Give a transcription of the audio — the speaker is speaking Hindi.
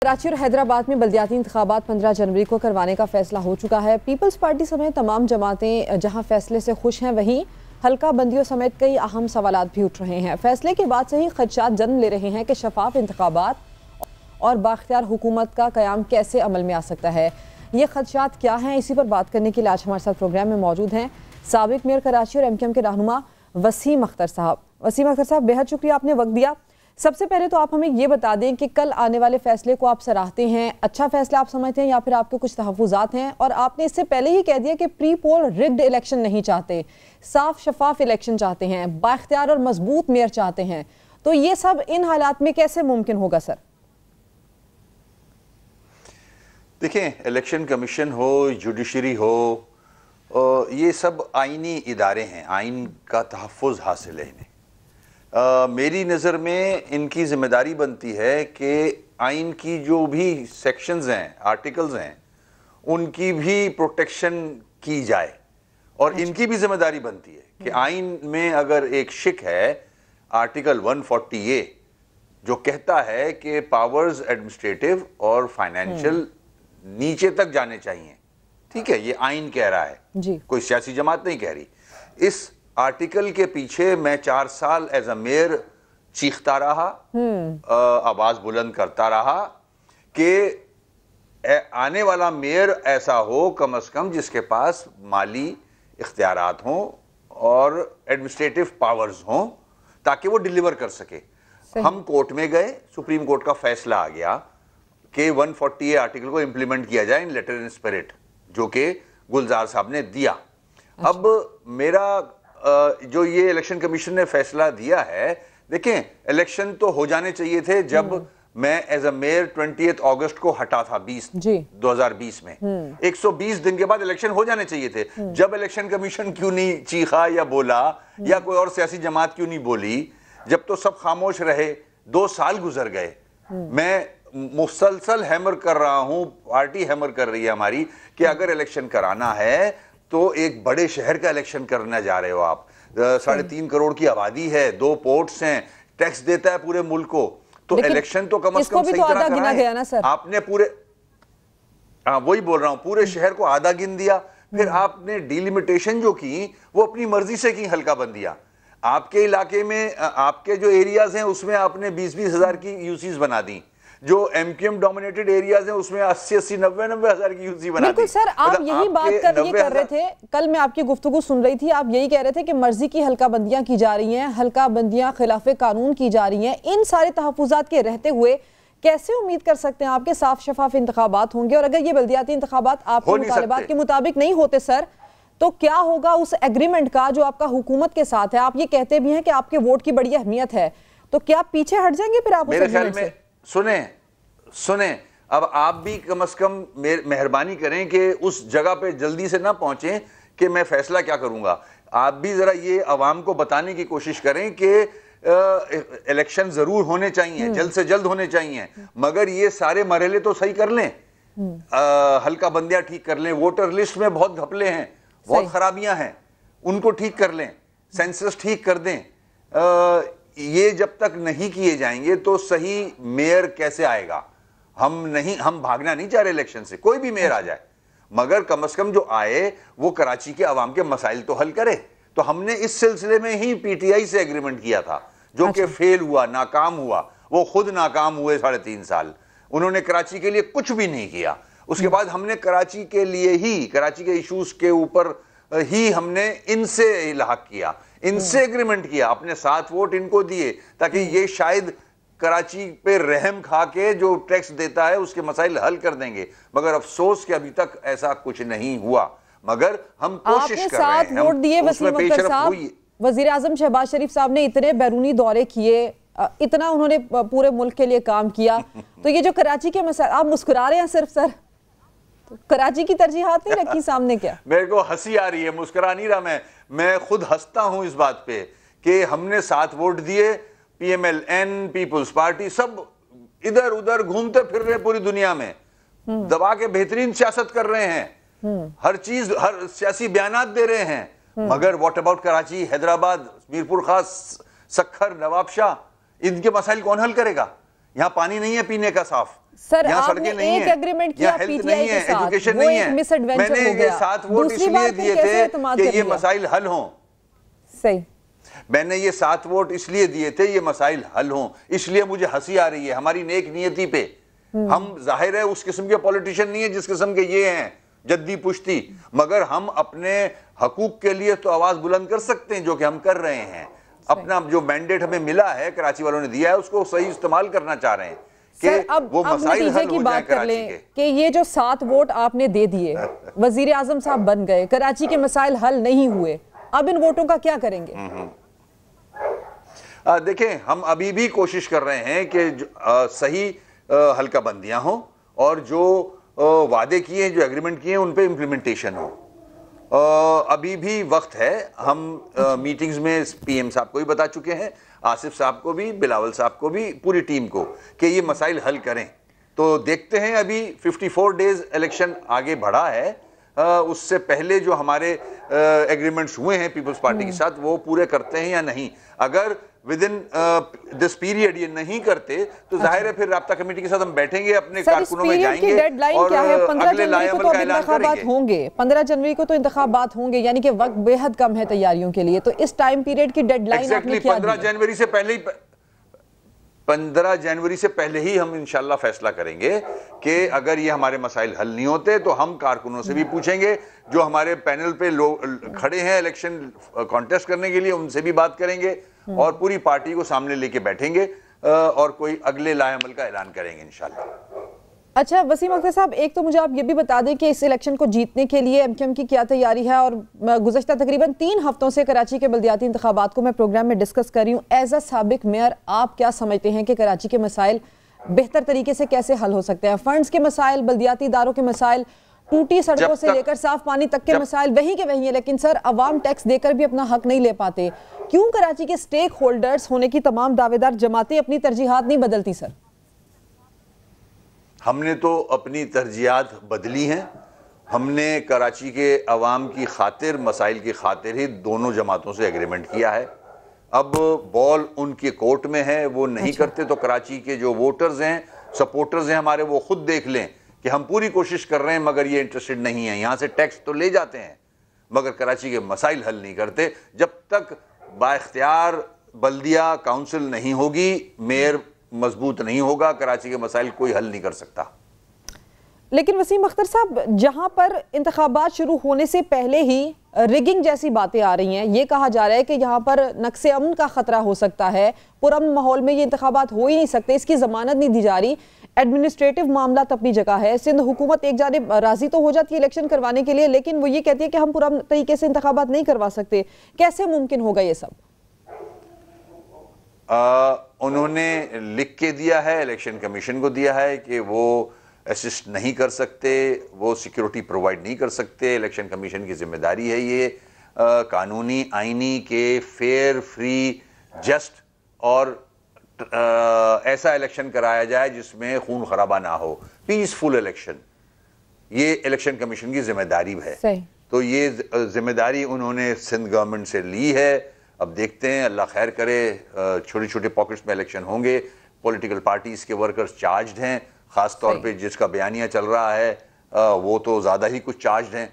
कराची और हैदराबाद में बल्दियाती इंतखाबात 15 जनवरी को करवाने का फैसला हो चुका है। पीपल्स पार्टी समेत तमाम जमातें जहां फैसले से खुश हैं, वहीं हल्का बंदियों समेत कई अहम सवालात भी उठ रहे हैं। फैसले के बाद से ही खदशात जन्म ले रहे हैं कि शफाफ इंतखाबात और बाख्तियार हुकूमत का क़याम कैसे अमल में आ सकता है। ये खदशात क्या हैं, इसी पर बात करने के लिए आज हमारे साथ प्रोग्राम में मौजूद हैं साबिक मेयर कराची और MQM के रहनुमा वसीम अख्तर साहब। वसीम अख्तर साहब, बेहद शुक्रिया आपने वक्त दिया। सबसे पहले तो आप हमें ये बता दें कि कल आने वाले फैसले को आप सराहते हैं, अच्छा फैसला आप समझते हैं या फिर आपके कुछ तहफ़्फ़ुज़ात हैं? और आपने इससे पहले ही कह दिया कि प्री पोल रिग्ड इलेक्शन नहीं चाहते, साफ शफाफ इलेक्शन चाहते हैं, बाख्तियार और मजबूत मेयर चाहते हैं। तो ये सब इन हालात में कैसे मुमकिन होगा सर? देखें, इलेक्शन कमीशन हो, जुडिशरी हो, ये सब आइनी इदारे हैं, आइन का तहफ़्फ़ुज़ हासिल है इन्हें। मेरी नज़र में इनकी जिम्मेदारी बनती है कि आइन की जो भी सेक्शंस हैं, आर्टिकल्स हैं, उनकी भी प्रोटेक्शन की जाए। और इनकी भी जिम्मेदारी बनती है कि आइन में अगर एक शिक है, आर्टिकल 140A जो कहता है कि पावर्स एडमिनिस्ट्रेटिव और फाइनेंशियल नीचे तक जाने चाहिए, ठीक है, ये आइन कह रहा है जी। कोई सियासी जमात नहीं कह रही। इस आर्टिकल के पीछे मैं 4 साल एज अ मेयर चीखता रहा, आवाज बुलंद करता रहा कि आने वाला मेयर ऐसा हो कम से कम जिसके पास माली इख्तियारात हों और एडमिनिस्ट्रेटिव पावर्स हों ताकि वो डिलीवर कर सके। हम कोर्ट में गए, सुप्रीम कोर्ट का फैसला आ गया कि 140A आर्टिकल को इंप्लीमेंट किया जाए इन लेटर इन स्पिरिट, जो कि गुलजार साहब ने दिया। अच्छा। अब मेरा जो ये इलेक्शन कमीशन ने फैसला दिया है, देखें, इलेक्शन तो हो जाने चाहिए थे जब मैं एज अ मेयर 28 अगस्त को हटा था 2020 में। 120 दिन के बाद इलेक्शन हो जाने चाहिए थे। जब इलेक्शन कमीशन क्यों नहीं चीखा या बोला या कोई और सियासी जमात क्यों नहीं बोली, जब तो सब खामोश रहे। 2 साल गुजर गए। मैं मुसलसल हैमर कर रहा हूं, पार्टी हैमर कर रही है हमारी, कि अगर इलेक्शन कराना है तो एक बड़े शहर का इलेक्शन करना जा रहे हो आप। 3.5 करोड़ की आबादी है, 2 पोर्ट्स हैं, टैक्स देता है पूरे मुल्क को, तो इलेक्शन तो कम से कम सही तरह कराएं ना सर। आपने पूरे, वही बोल रहा हूं, पूरे शहर को आधा गिन दिया। फिर आपने डिलिमिटेशन जो की वो अपनी मर्जी से की, हल्का बंदियां। आपके इलाके में, आपके जो एरियाज हैं उसमें आपने 20-20 हजार की यूसीज बना दी। जो MQM डोमिनेटेड एरियाज हैं उसमें 80-80, 90-90 हजार की यूसी बना दी। सर, आप यही बात कर रहे थे, कल मैं आपकी गुफ्तगू सुन रही थी, आप यही कह रहे थे कि मर्जी की हल्का बंदियां की जा रही हैं, हल्का बंदियां खिलाफे कानून की जा रही हैं। इन सारे तहफ़्फ़ुज़ात के रहते हुए कैसे उम्मीद कर सकते हैं आपके साफ शफाफ इंतखाबात होंगे? और अगर ये बल्दियाती इंतखाबात आपके मुतालिबात के मुताबिक नहीं होते सर, तो क्या होगा उस एग्रीमेंट का जो आपका हुकूमत के साथ है? आप ये कहते भी हैं कि आपके वोट की बड़ी अहमियत है, तो क्या आप पीछे हट जाएंगे फिर आप उस एग्रीमेंट से? सुने, अब आप भी कम से कम मेहरबानी करें कि उस जगह पे जल्दी से ना पहुंचें कि मैं फैसला क्या करूंगा। आप भी जरा ये अवाम को बताने की कोशिश करें कि इलेक्शन जरूर होने चाहिए, जल्द से जल्द होने चाहिए, मगर ये सारे मरहले तो सही कर लें, हल्का बंदियां ठीक कर लें, वोटर लिस्ट में बहुत घपले हैं, बहुत खराबियां हैं, उनको ठीक कर लें, सेंसस ठीक कर दें। ये जब तक नहीं किए जाएंगे तो सही मेयर कैसे आएगा? हम भागना नहीं चाह रहे इलेक्शन से, कोई भी मेयर आ जाए, मगर कम से कम जो आए वो कराची के अवाम के मसाइल तो हल करे। तो हमने इस सिलसिले में ही PTI से एग्रीमेंट किया था, जो कि फेल हुआ, नाकाम हुआ। वो खुद नाकाम हुए 3.5 साल, उन्होंने कराची के लिए कुछ भी नहीं किया। उसके बाद हमने कराची के लिए ही, कराची के इशूज के ऊपर ही हमने इनसे इलाहाक किया, इनसे एग्रीमेंट किया, अपने 7 वोट इनको दिए ताकि ये शायद कराची पे रहम खा के जो टैक्स देता है उसके मसाइल हल कर देंगे। मगर अफसोस कि अभी तक ऐसा कुछ नहीं हुआ, मगर हम कोशिश कर रहे हैं। वोट दिए वसीम अख्तर साहब, वजीर आजम शहबाज शरीफ साहब ने इतने बैरूनी दौरे किए, इतना उन्होंने पूरे मुल्क के लिए काम किया, तो ये जो कराची के मसाइल, आप मुस्कुरा रहे हैं सिर्फ सर, तो कराची की तरजीहात नहीं रखी सामने क्या? मेरे को हंसी आ रही है, मुस्कुरा नहीं रहा मैं खुद हंसता हूं इस बात पे कि हमने 7 वोट दिए, PMLN, पीपल्स पार्टी, सब इधर उधर घूमते फिर रहे पूरी दुनिया में, दबा के बेहतरीन सियासत कर रहे हैं, हर चीज, हर सियासी बयानात दे रहे हैं, मगर व्हाट अबाउट कराची, हैदराबाद, मीरपुर खास, सखर, नवाबशाह, इनके मसाइल कौन हल करेगा? यहाँ पानी नहीं है पीने का साफ, सर यहाँ आपने सड़कें नहीं एक है, एग्रीमेंट किया हेल्थ पीटीआई नहीं के है, साथ, एजुकेशन वो नहीं एक है। मिसएडवेंचर मैंने हो गया। ये 7 वोट दूसरी इसलिए बार फिर दिए कैसे थे एतमाद कि कर ये लिया? मसाइल हल हों। सही। मैंने ये 7 वोट इसलिए दिए थे ये मसाइल हल हों, इसलिए मुझे हंसी आ रही है हमारी नेक नियति पे। हम जाहिर है उस किस्म के पॉलिटिशियन नहीं है जिस किस्म के ये हैं जद्दी पुश्ती, मगर हम अपने हकूक के लिए तो आवाज बुलंद कर सकते हैं, जो कि हम कर रहे हैं। अपना जो मैंडेट हमें मिला है, कराची वालों ने दिया है, उसको सही इस्तेमाल करना चाह रहे हैं सर, कि अब वो मसाइल नतीजे हल की हो जाए बात कर कराची लें के। कि ये जो 7 वोट आपने दे दिए, वजीर आजम साहब बन गए, कराची के मसाइल हल नहीं हुए, अब इन वोटों का क्या करेंगे? देखें, हम अभी भी कोशिश कर रहे हैं कि सही हल्का बंदियां हों और जो वादे किए हैं, जो एग्रीमेंट किए हैं, उन पे इम्प्लीमेंटेशन हो। अभी भी वक्त है। हम मीटिंग्स में पीएम साहब को भी बता चुके हैं, आसिफ साहब को भी, बिलावल साहब को भी, पूरी टीम को, कि ये मसाइल हल करें। तो देखते हैं, अभी 54 डेज इलेक्शन आगे बढ़ा है, उससे पहले जो हमारे एग्रीमेंट्स हुए हैं पीपल्स पार्टी के साथ वो पूरे करते हैं या नहीं। अगर विद इन दिस पीरियड ये नहीं करते तो जाहिर है फिर राब्ता कमेटी के साथ हम बैठेंगे, अपने कारकुनों में जाएंगे और अगले लाएअमल का ऐलान करेंगे। 15 जनवरी को तो इंतखाबात होंगे, यानी कि वक्त बेहद कम है तैयारियों के लिए। तो इस टाइम पीरियड की डेडलाइन आपने क्या दी? 15 जनवरी से पहले ही 15 जनवरी से पहले ही हम इंशाल्लाह फैसला करेंगे कि अगर ये हमारे मसाइल हल नहीं होते तो हम कारकुनों से भी पूछेंगे, जो हमारे पैनल पे लोग खड़े हैं इलेक्शन कॉन्टेस्ट करने के लिए, उनसे भी बात करेंगे और पूरी पार्टी को सामने लेके बैठेंगे और कोई अगले लाएअमल का ऐलान करेंगे इंशाल्लाह। अच्छा वसीम अख्तर साहब, एक तो मुझे आप ये भी बता दें कि इस इलेक्शन को जीतने के लिए एमक्यूएम की क्या तैयारी है, और गुज़श्ता तकरीबन 3 हफ्तों से कराची के बल्दियाती इंतखाबात को मैं प्रोग्राम में डिस्कस कर रही हूँ। एज अ साबिक मेयर आप क्या समझते हैं कि कराची के मसाइल बेहतर तरीके से कैसे हल हो सकते हैं? फंड्स के मसाइल, बल्दियाती इदारों के मसाइल, टूटी सड़कों से लेकर साफ पानी तक के मसाइल वही के वही है, लेकिन सर अवाम टैक्स देकर भी अपना हक नहीं ले पाते। क्यों कराची के स्टेक होल्डर्स होने की तमाम दावेदार जमातें अपनी तरजीहात नहीं बदलती? सर हमने तो अपनी तरजीहात बदली हैं। हमने कराची के अवाम की खातिर, मसाइल की खातिर ही दोनों जमातों से एग्रीमेंट किया है। अब बॉल उनके कोर्ट में है, वो नहीं करते तो कराची के जो वोटर्स हैं, सपोर्टर्स हैं हमारे, वो खुद देख लें कि हम पूरी कोशिश कर रहे हैं मगर ये इंटरेस्टेड नहीं है। यहाँ से टैक्स तो ले जाते हैं मगर कराची के मसाइल हल नहीं करते। जब तक बाइख्तियार बल्दिया काउंसिल नहीं होगी, मेयर मजबूत नहीं होगा, कराची के मसाइल कोई हल नहीं कर सकता। लेकिन वसीम अख्तर साहब, जहां पर इंतखाबात शुरू होने से पहले ही रिगिंग जैसी बातें आ रही हैं, ये कहा जा रहा है कि यहाँ पर नक्शे अमन का खतरा हो सकता है, पुरअमन माहौल में ये इंतखाबात हो ही नहीं सकते, इसकी जमानत नहीं दी जा रही। एडमिनिस्ट्रेटिव मामला अपनी जगह है, सिंध हुकूमत एक जानिब राजी तो हो जाती है इलेक्शन करवाने के लिए, लेकिन वो ये कहती है कि हम पुरअमन तरीके से इंतखाबात नहीं करवा सकते। कैसे मुमकिन होगा ये सब? उन्होंने लिख के दिया है, इलेक्शन कमीशन को दिया है कि वो असिस्ट नहीं कर सकते, वो सिक्योरिटी प्रोवाइड नहीं कर सकते। इलेक्शन कमीशन की जिम्मेदारी है ये कानूनी आईनी के फेयर, फ्री, जस्ट और ऐसा इलेक्शन कराया जाए जिसमें खून खराबा ना हो, पीसफुल इलेक्शन। ये इलेक्शन कमीशन की जिम्मेदारी है। तो ये जिम्मेदारी उन्होंने सिंध गवर्नमेंट से ली है। अब देखते हैं, अल्लाह खैर करे, छोटे छोटे पॉकेट्स में इलेक्शन होंगे। पॉलिटिकल पार्टीज के वर्कर्स चार्ज्ड हैं, खास तौर पे जिसका बयानिया चल रहा है वो तो ज़्यादा ही कुछ चार्ज्ड हैं।